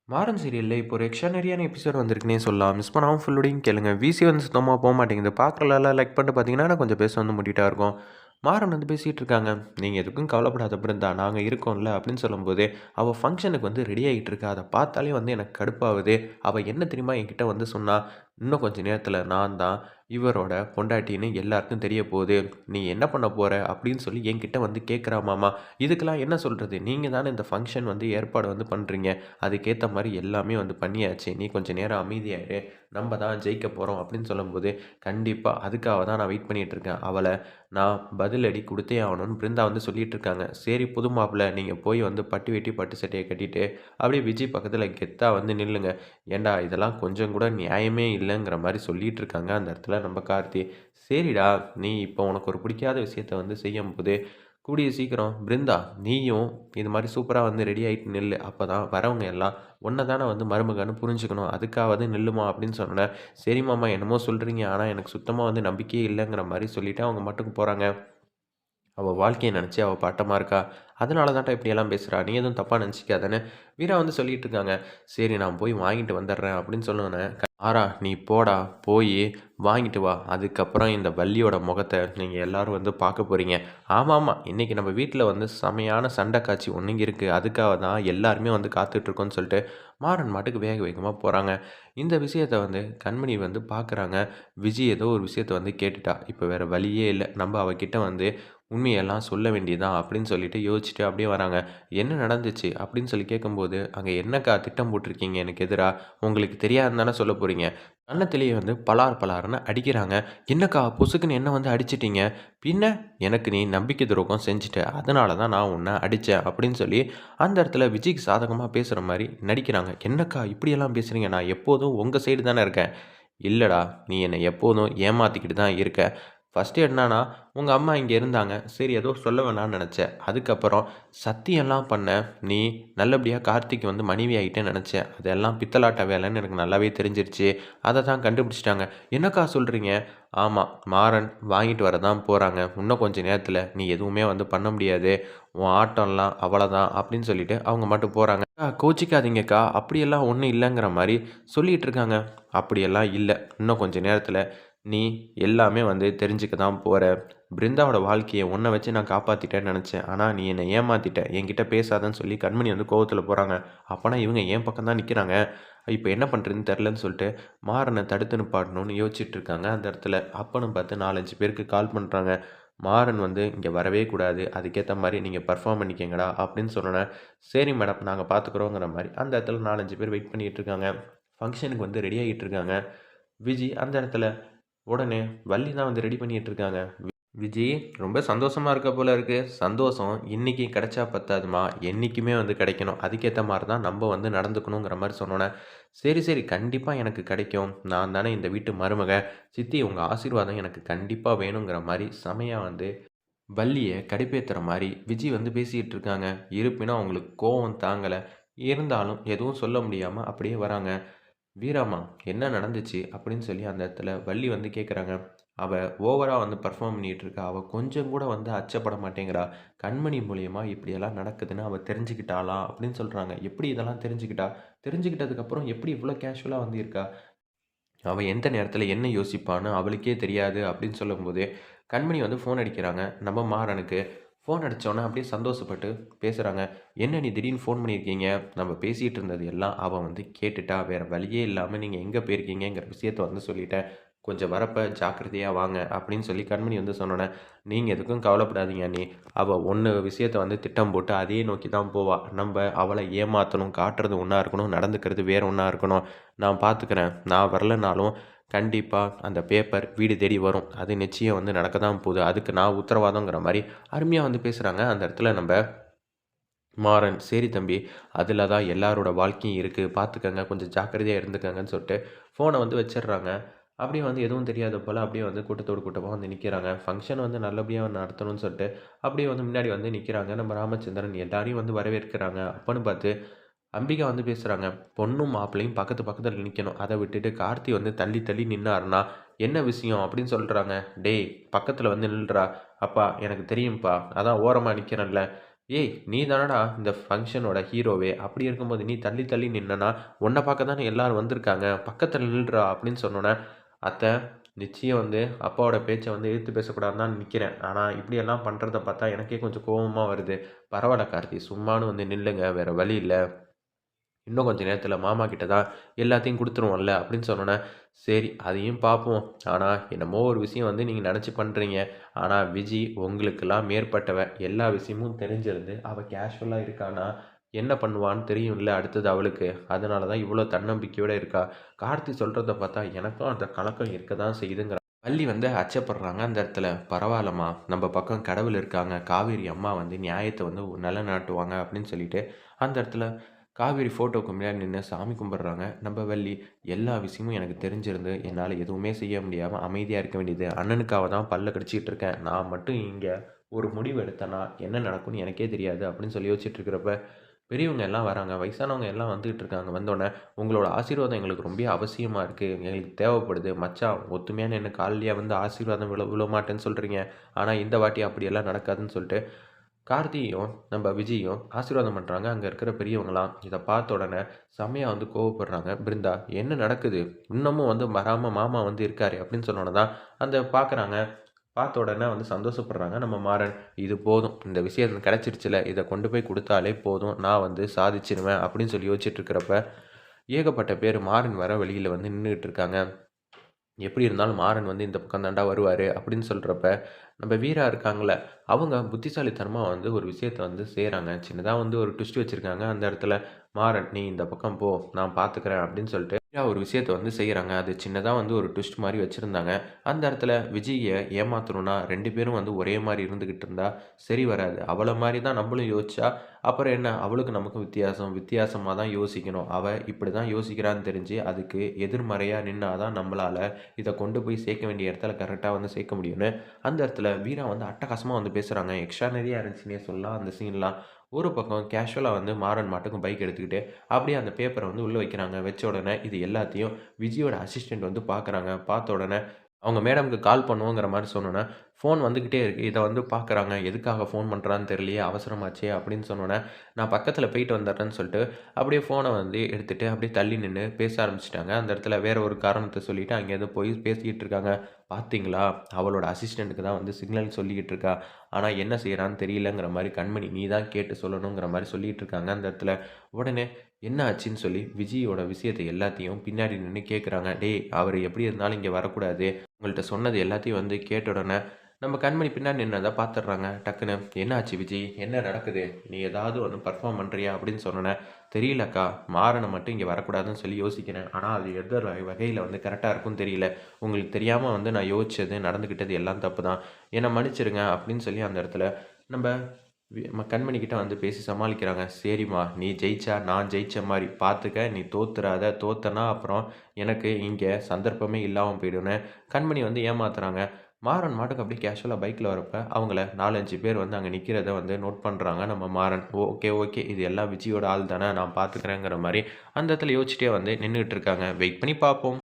மாறன் சீரியல்ல இப்போ ஒரு எக்ஸ்ட்ரானரியான எபிசோட் வந்திருக்குன்னே சொல்லலாம். மிஸ் பண்ணாம ஃபுல்லோடையும் கேளுங்க. விசி வந்து சுத்தமா போமாட்டேங்குது. பார்க்குறவங்கலாம் லைக் பண்ணிட்டு பார்த்தீங்கன்னா, நான் கொஞ்சம் பேச வந்து மூடிட்டா இருக்கும். மாறன் வந்து பேசிட்டு இருக்காங்க. "நீங்க எதுக்கும் கவலைப்படாத பிருந்தா, நாங்க இருக்கோம்ல" அப்படின்னு சொல்லும்போது, அவ ஃபங்ஷனுக்கு வந்து ரெடி ஆகிட்டு இருக்கா. அத பார்த்தாலே வந்து எனக்கு கடுப்பாகுது. அவ என்ன தெரியுமா என்கிட்ட வந்து சொன்னா, "இன்னும் கொஞ்ச நேரத்தில நான் தான் இவரோட பொண்டாட்டின்னு எல்லாருக்கும் தெரிய போகுது. நீ என்ன பண்ண போற?" அப்படின்னு சொல்லி என்கிட்ட வந்து கேட்குறாமாமா. இதுக்கெல்லாம் என்ன சொல்றது? நீங்க தானே இந்த ஃபங்ஷன் வந்து ஏற்பாடு வந்து பண்றீங்க. அதுக்கேத்த மாரி எல்லாமே வந்து பண்ணியாச்சு. நீ கொஞ்சம் நேரம் அமைதியா இரு. நம்ம தான் ஜெயிக்க போறோம் அப்படின்னு சொல்லும்போது, கண்டிப்பா அதுக்காக தான் நான் வெயிட் பண்ணிட்டு இருக்கேன். அவள நான் பதிலடி குடுத்தே ஆகணும்னு பிருந்தா வந்து சொல்லிட்டு இருக்காங்க. சரி புது மாப்பிள்ளை நீங்க போய் வந்து பட்டு வேட்டி, பட்டு சட்டைய கட்டிட்டு, அப்படியே விஜய் பக்கத்துல கெத்தா வந்து நில்லுங்க. ஏன்டா இதெல்லாம் கொஞ்சம் கூட நியாயமே இல்லங்கிற மாரி சொல்லிட்டு இருக்காங்க அந்த இடத்துல நம்ம கார்த்தி. சரிடா, நீ இப்போ உனக்கு ஒரு பிடிக்காத விஷயத்த வந்து செய்யும்போது, கூடிய சீக்கிரம் பிருந்தா நீயும் இது மாரி சூப்பரா வந்து ரெடி ஆயிட்டு நில்லு. அப்பதான் வரவங்க எல்லாம் உன்ன தானே வந்து மருமகன்னு புரிஞ்சுக்கணும். அதுக்காவது நில்லுமா அப்படின்னு சொன்னோனே, சரி மாமா என்னமோ சொல்றீங்க. ஆனா எனக்கு சுத்தமா வந்து நம்பிக்கையே இல்லங்கிற மாரி சொல்லிட்டு அவங்க பாட்டுக்கு போறாங்க. அவ வாழ்க்கைய நெனச்சு அவ பாட்டமா இருக்கா. அதனால தான்டா இப்படியெல்லாம் பேசுறா. நீ எதுவும் தப்பா நெனச்சுக்காதன்னு வீரா வந்து சொல்லிட்டு இருக்காங்க. சரி நான் போய் வாங்கிட்டு வந்துடுறேன் அப்படின்னு சொன்னோனே, ஆறா நீ போடா போயி வாங்கிட்டு வா. அதுக்கப்புறம் இந்த வள்ளியோட முகத்த நீங்க எல்லாரும் வந்து பார்க்க போறீங்க. ஆமாமா, இன்னைக்கு நம்ம வீட்ல வந்து செமையான சண்ட காட்சி ஒண்ணு இருக்கு. அதுக்காக தான் எல்லாருமே வந்து காத்துட்டு இருக்கோம்னு சொல்லிட்டு, மாறன் பாட்டுக்கு வேக வேகமா போறாங்க. இந்த விஷயத்த வந்து கண்மணி வந்து பார்க்குறாங்க. விஜி ஏதோ ஒரு விஷயத்த வந்து கேட்டுட்டா. இப்ப வேற வழியே இல்ல. நம்ப அவகிட்ட வந்து உண்மையெல்லாம் சொல்ல வேண்டியதுதான் அப்படின்னு சொல்லிட்டு யோசிச்சுட்டு அப்படியே வராங்க. "என்ன நடந்துச்சு?" அப்படின்னு சொல்லி கேட்கும்போது, "அங்க என்னக்கா திட்டம் போட்டிருக்கீங்க எனக்கு எதிரா? உங்களுக்கு தெரியாதுன்னு தானே சொல்லப் போறீங்க?" கன்னத்திலேயே வந்து பலார் பலார்ன்னு அடிக்கிறாங்க. "என்னக்கா பொசுக்குன்னு என்ன வந்து அடிச்சிட்டீங்க?" "பின்ன எனக்கு நீ நம்பிக்கை துரோகம் செஞ்சுட்ட. அதனால தான் நான் உன்ன அடிச்சேன்." அப்படின்னு சொல்லி அந்த இடத்துல விஜய்க்கு சாதகமா பேசுற மாரி நடிக்கிறாங்க. "என்னக்கா இப்படியெல்லாம் பேசுறீங்க? நான் எப்போதும் உங்க சைடு தானே இருக்கேன்." "இல்லடா, நீ என்னை எப்போதும் ஏமாத்திக்கிட்டு தான் இருக்க. ஃபர்ஸ்ட்டு என்னன்னா, உங்க அம்மா இங்க இருந்தாங்க. சரி ஏதோ சொல்ல வேணான்னு நெனச்சேன். அதுக்கப்புறம் சத்தியம்லாம் பண்ண. நீ நல்லபடியா கார்த்திக் வந்து மனைவி ஆயிட்டேன்னு நெனச்சேன். அதெல்லாம் பித்தலாட்ட வேலைன்னு எனக்கு நல்லாவே தெரிஞ்சிருச்சு. அத தான் கண்டுபிடிச்சுட்டாங்க." "என்னக்கா சொல்றீங்க?" "ஆமா, மாறன் வாங்கிட்டு வர தான் போறாங்க. இன்னும் கொஞ்ச நேரத்தில நீ எதுவுமே வந்து பண்ண முடியாது. உன் ஆட்டம்லாம் அவ்வளதான்." அப்படின்னு சொல்லிட்டு அவங்க பாட்டுக்கு போறாங்க. "அக்கா கோச்சிக்காதீங்கக்கா. அப்படியெல்லாம் ஒண்ணும் இல்லங்கிற" மாரி சொல்லிட்டு இருக்காங்க. "அப்படியெல்லாம் இல்ல. இன்னும் கொஞ்ச நேரத்தில நீ எல்லாமே வந்து தெரிஞ்சுக்க தான் போற. பிருந்தாவோட வாழ்க்கைய உன்ன வச்சு நான் காப்பாத்திட்டேன்னு நெனச்சேன். ஆனா நீ என்ன ஏமாத்திட்ட. என்கிட்ட பேசாதன்னு சொல்லி கண்மணி வந்து கோவத்துல போறாங்க. அப்பனா இவங்க என் பக்கம் தான் நிக்கிறாங்க. இப்ப என்ன பண்றதுன்னு தெரியலன்னு சொல்லிட்டு மாறன தடுத்து நிப்பாட்டணும்னு யோசிச்சுட்டு இருக்காங்க அந்த இடத்துல. அப்பன்னு பார்த்து 4, 5 பேருக்கு கால் பண்றாங்க. மாறன் வந்து இங்க வரவே கூடாது. அதுக்கேத்த மாரி நீங்க பெர்ஃபார்ம் பண்ணிக்கங்கடா அப்படின்னு சொன்னோனே, சரி மேடம் நாங்க பார்த்துக்குறோங்கிற மாரி அந்த இடத்துல 4, 5 பேர் வெயிட் பண்ணிட்டு இருக்காங்க. ஃபங்ஷனுக்கு வந்து ரெடி ஆகிட்டு இருக்காங்க. விஜி அந்த இடத்துல உடனே வள்ளி தான் வந்து ரெடி பண்ணிட்டு இருக்காங்க. "விஜி ரொம்ப சந்தோஷமா இருக்க போல இருக்கு. சந்தோஷம் இன்னைக்கு கிடைச்சா பத்தாதும்மா. என்னைக்குமே வந்து கிடைக்கணும். அதுக்கேத்த மாரி தான் நம்ப வந்து நடந்துக்கணுங்கிற" மாரி சொன்னோனே, "சரி, சரி கண்டிப்பா எனக்கு கிடைக்கும். நான் தானே இந்த வீட்டு மருமக. சித்தி உங்க ஆசீர்வாதம் எனக்கு கண்டிப்பா வேணுங்கிற" மாரி செமையா வந்து வள்ளிய கடுப்பேத்துற மாரி விஜி வந்து பேசிட்டு இருக்காங்க. இருப்பினும் அவங்களுக்கு கோவம் தாங்கல. இருந்தாலும் எதுவும் சொல்ல முடியாம அப்படியே வராங்க. "வீராம்மா, என்ன நடந்துச்சு?" அப்படின்னு சொல்லி அந்த இடத்துல வள்ளி வந்து கேட்குறாங்க. அவ ஓவரா வந்து பெர்ஃபார்ம் பண்ணிட்டு இருக்கா. அவ கொஞ்சம் கூட வந்து அச்சப்பட மாட்டேங்கிறா. கண்மணி மூலியமா இப்படியெல்லாம் நடக்குதுன்னு அவ தெரிஞ்சுக்கிட்டாளாம் அப்படின்னு சொல்றாங்க. எப்படி இதெல்லாம் தெரிஞ்சுக்கிட்டா? தெரிஞ்சுக்கிட்டதுக்கப்புறம் எப்படி இவ்வளோ கேஷுவலா வந்து இருக்கா? அவ எந்த நேரத்தில என்ன யோசிப்பான்னு அவளுக்கே தெரியாது அப்படின்னு சொல்லும்போது, கண்மணி வந்து ஃபோன் அடிக்கிறாங்க நம்ம மாறனுக்கு. ஃபோன் அடிச்சோனே அப்படியே சந்தோஷப்பட்டு பேசுறாங்க. "என்ன நீ திடீர்னு ஃபோன் பண்ணியிருக்கீங்க? நம்ம பேசிட்டு இருந்தது எல்லாம் அவ வந்து கேட்டுட்டா. வேற வழியே இல்லாம நீங்க எங்க போயிருக்கீங்கங்கிற விஷயத்த வந்து சொல்லிட்டேன். கொஞ்சம் வரப்ப ஜாக்கிரதையா வாங்க." அப்படின்னு சொல்லி கண்மணி வந்து சொன்னோனே, "நீங்க எதுக்கும் கவலைப்படாதீங்க அண்ணி. அவ ஒண்ணு விஷயத்த வந்து திட்டம் போட்டு அதையே நோக்கி தான் போவா. நம்ப அவள ஏமாத்தணும், காட்டுறது ஒண்ணா இருக்கணும், நடந்துக்கிறது வேற ஒண்ணா இருக்கணும். நான் பார்த்துக்கிறேன். நான் வரலனாலும் கண்டிப்பா அந்த பேப்பர் வீடு தேடி வரும். அது நிச்சயம் வந்து நடக்க தான் போகுது. அதுக்கு நான் உத்தரவாதங்கிற மாரி அருமையா வந்து பேசுறாங்க. அந்த இடத்துல நம்ப மாறன், "சரி தம்பி, அதில தான் எல்லாரோட வாழ்க்கையும் இருக்கு. பார்த்துக்கங்க. கொஞ்சம் ஜாக்கிரதையா இருந்துக்கங்கன்னு" சொல்லிட்டு ஃபோன வந்து வச்சுடுறாங்க. அப்படியே வந்து எதுவும் தெரியாத போல அப்படியே வந்து கூட்டத்தோட கூட்டமா வந்து நிக்கிறாங்க. ஃபங்ஷன் வந்து நல்லபடியா நடத்தணும்னு சொல்லிட்டு அப்படியே வந்து முன்னாடி வந்து நிக்கிறாங்க. நம்ம ராமச்சந்திரன் எல்லாரையும் வந்து வரவேற்கிறாங்க. அப்பன்னு பார்த்து அம்பிகா வந்து பேசுறாங்க. பொண்ணும் மாப்பிள்ளையும் பக்கத்து பக்கத்துல நிக்கணும். அத விட்டுட்டு கார்த்தி வந்து தள்ளி தள்ளி நின்னாருன்னா, "என்ன விஷயம்?" அப்படின்னு சொல்றாங்க. "டேய் பக்கத்துல வந்து நில்றா." "அப்பா எனக்கு தெரியும்ப்பா. அதான் ஓரமா நிக்கிறேன்ல." ஏய் நீ தானடா இந்த ஃபங்ஷனோட ஹீரோவே! அப்படி இருக்கும்போது நீ தள்ளி தள்ளி நின்னன்னா, உன்ன பார்க்க தானே எல்லாரும் வந்திருக்காங்க. பக்கத்துல நில்றா அப்படின்னு சொன்னோனே, அத்தை நிச்சயம் வந்து அப்பாவோட பேச்ச வந்து எதிர்த்து பேசக்கூடாதுன்னு தான் நிக்கிறேன். ஆனா இப்படியெல்லாம் பண்றத பார்த்தா எனக்கே கொஞ்சம் கோவமா வருது. பரவால்ல கார்த்தி சும்மானு வந்து நில்லுங்க. வேற வழி இல்ல. இன்னும் கொஞ்ச நேரத்தில மாமா கிட்ட தான் எல்லாத்தையும் குடுத்துருவோம்ல அப்படின்னு சொன்னோனே, சரி அதையும் பார்ப்போம். ஆனா என்னமோ ஒரு விஷயம் வந்து நீங்க நெனச்சு பண்றீங்க. ஆனா விஜி உங்களுக்கெல்லாம் மேற்பட்டவ. எல்லா விஷயமும் தெரிஞ்சிருந்து அவ கேஷுவலா இருக்கான்னா, என்ன பண்ணுவான்னு தெரியும்ல அடுத்தது அவளுக்கு. அதனால தான் இவ்வளோ தன்னம்பிக்கையோட இருக்கா. கார்த்தி சொல்றத பார்த்தா எனக்கும் அந்த கலக்கம் இருக்க தான் செய்யுதுங்கிறா. வள்ளி வந்து அச்சப்படுறாங்க அந்த இடத்துல. பரவால்லம்மா நம்ம பக்கம் கடவுள் இருக்காங்க. காவேரி அம்மா வந்து நியாயத்த வந்து நிலைநாட்டுவாங்க அப்படின்னு சொல்லிட்டு, அந்த இடத்துல காவேரி ஃபோட்டோவுக்கு முன்னாடி நின்னு சாமி கும்பிடுறாங்க. நம்ம வள்ளி, எல்லா விஷயமும் எனக்கு தெரிஞ்சிருந்து, என்னால எதுவுமே செய்ய முடியாம அமைதியா இருக்க வேண்டியது. அண்ணனுக்காக தான் பல்ல கடிச்சிட்டு இருக்கேன். நான் மட்டும் இங்க ஒரு முடிவு எடுத்தேன்னா, என்ன நடக்கும்னு எனக்கே தெரியாது அப்படின்னு சொல்லி யோசிச்சுட்டு இருக்கிறப்ப, பெரியவங்க எல்லாம் வராங்க. வயசானவங்க எல்லாம் வந்துகிட்டு இருக்காங்க. வந்தோனே, உங்களோட ஆசீர்வாதம் எங்களுக்கு ரொம்ப அவசியமா இருக்கு. எங்களுக்கு தேவைப்படுது. மச்சான் ஒத்துமையா நின்னு கால்லயா வந்து ஆசீர்வாதம் விழமாட்டேன்னு சொல்றீங்க. ஆனா இந்த வாட்டி அப்படியெல்லாம் நடக்காதுன்னு சொல்லிட்டு கார்த்தியும், நம்ம விஜயும் ஆசீர்வாதம் பண்றாங்க. அங்க இருக்கிற பெரியவங்கலாம். இத பார்த்த உடனே செம்மையா வந்து கோவப்படுறாங்க. பிருந்தா, "என்ன நடக்குது? இன்னமும் வந்து வராம மாமா வந்து இருக்காரே!" அப்படின்னு சொன்ன உடனே தான் அந்த பார்க்குறாங்க. பார்த்த உடனே வந்து சந்தோஷப்படுறாங்க நம்ம மாறன். "இது போதும். இந்த விஷயம் கிடைச்சிருச்சுல்ல. இத கொண்டு போய் குடுத்தாலே போதும். நான் வந்து சாதிச்சுருவேன்." அப்படின்னு சொல்லி யோசிச்சுட்டு இருக்கிறப்ப, ஏகப்பட்ட பேர் மாறன் வர வழியில வந்து நின்னுகிட்டு இருக்காங்க. எப்படி இருந்தாலும் மாறன் வந்து இந்த பக்கம் தான்டா வருவாரு அப்படின்னு சொல்றப்ப, நம்ம வீரா இருக்காங்கல்ல, அவங்க புத்திசாலித்தனமா வந்து ஒரு விஷயத்த வந்து செய்றாங்க. சின்னதா வந்து ஒரு ட்விஸ்ட் வச்சிருக்காங்க. அந்த இடத்துல மாறன், "நீ இந்த பக்கம் போ, நான் பார்த்துக்கிறேன்" அப்படின்னு சொல்லிட்டு வீரா ஒரு விஷயத்த வந்து செய்றாங்க. அது சின்னதா வந்து ஒரு ட்விஸ்ட் மாரி வச்சிருந்தாங்க. அந்த இடத்துல விஜய்ய ஏமாத்தணும்னா 2 பேரும் வந்து ஒரே மாரி இருந்துகிட்டு இருந்தா சரி வராது. அவள மாரி தான் நம்மளும் யோசிச்சா, அப்புறம் என்ன அவளுக்கும் நமக்கும் வித்தியாசம். வித்தியாசமா தான் யோசிக்கணும். அவ இப்படி தான் யோசிக்கிறான்னு தெரிஞ்சு, அதுக்கு எதிர்மறையா நின்னா தான் நம்மளால இத கொண்டு போய் சேர்க்க வேண்டிய இடத்துல கரெக்ட்டா வந்து சேர்க்க முடியும்னு, அந்த இடத்துல வீரா வந்து அட்டகாசமா வந்து பேசுறாங்க. எக்ஸ்ட்ரானரியா இருந்துச்சுன்னே சொல்லலாம் அந்த சீன்லாம். ஒரு பக்கம் கேஷுவலா வந்து மாறன் மாட்டுக்கும் பைக் எடுத்துக்கிட்டு, அப்படியே அந்த பேப்பர வந்து உள்ள வைக்கிறாங்க. வச்ச உடனே இது எல்லாத்தையும் விஜியோட அசிஸ்டன்ட் வந்து பார்க்குறாங்க. பார்த்த உடனே அவங்க மேடம்க்கு கால் பண்ணுவோங்கிற மாரி சொன்னோனே, ஃபோன் வந்துகிட்டே இருக்கு. இத வந்து பார்க்குறாங்க. எதுக்காக ஃபோன் பண்றான்னு தெரியலையே! அவசரமாச்சே! அப்படின்னு சொன்னோனே, நான் பக்கத்துல போயிட்டு வந்துடுறேன்னு சொல்லிட்டு, அப்படியே ஃபோன வந்து எடுத்துட்டு அப்படியே தள்ளி நின்னு பேச ஆரம்பிச்சுட்டாங்க. அந்த இடத்துல வேற ஒரு காரணத்த சொல்லிட்டு அங்கேருந்து போய் பேசிக்கிட்டு இருக்காங்க. "பார்த்தீங்களா? அவளோட அசிஸ்டன்ட்க்கு தான் வந்து சிக்னல் சொல்லிக்கிட்டு இருக்கா. ஆனா என்ன செய்றான்னு தெரியலங்கிற மாரி கண்மணி நீ தான் கேட்டு சொல்லணுங்கிற மாரி சொல்லிட்டு இருக்காங்க." அந்த இடத்துல உடனே என்ன ஆச்சுன்னு சொல்லி விஜியோட விஷயத்த எல்லாத்தையும் பின்னாடி நின்னு கேட்குறாங்க. "டேய்! அவரு எப்படி இருந்தாலும் இங்க வரக்கூடாது. உங்கள்ட்ட சொன்னது எல்லாத்தையும் வந்து கேட்ட உடனே நம்ம கண்மணி பின்னாடி நின்னத பார்த்துடுறாங்க. டக்குனு, "என்ன ஆச்சு விஜி? என்ன நடக்குது? நீ ஏதாவது ஒண்ணு பெர்ஃபார்ம் பண்றியா?" அப்படின்னு சொன்னோனே, "தெரியல அக்கா. மாறன மட்டும் இங்க வரக்கூடாதுன்னு சொல்லி யோசிக்கிறேன். ஆனா அது எந்த வகையில வந்து கரெக்ட்டா இருக்கும்னு தெரியல. உங்களுக்கு தெரியாம வந்து நான் யோசிச்சது, நடந்துக்கிட்டது எல்லாம் தப்பு தான். என்ன மன்னிச்சிடுங்க." அப்படின்னு சொல்லி அந்த இடத்துல நம்ப கண்மணி கிட்ட வந்து பேசி சமாளிக்கிறாங்க. "சரிம்மா, நீ ஜெயிச்சா நான் ஜெயிச்ச மாரி. பார்த்துக்க நீ தோத்துறாத. தோத்தன்னா அப்புறம் எனக்கு இங்க சந்தர்ப்பமே இல்லாம போயிடும்னு." கண்மணி வந்து ஏமாத்துறாங்க. மாறன் மாட்டுக்கு அப்படியே கேஷுவலா பைக்ல வரப்ப, அவங்கள 4, 5 பேர் வந்து அங்க நிக்கிறத வந்து நோட் பண்றாங்க நம்ம மாறன். Okay, okay. இது எல்லாம் விஜியோட ஆள் தானே, நான் பார்த்துக்கிறேங்கிற மாரி அந்த இடத்துல யோசிச்சுட்டே வந்து நின்னுட்டு இருக்காங்க. வெயிட் பண்ணி பார்ப்போம்.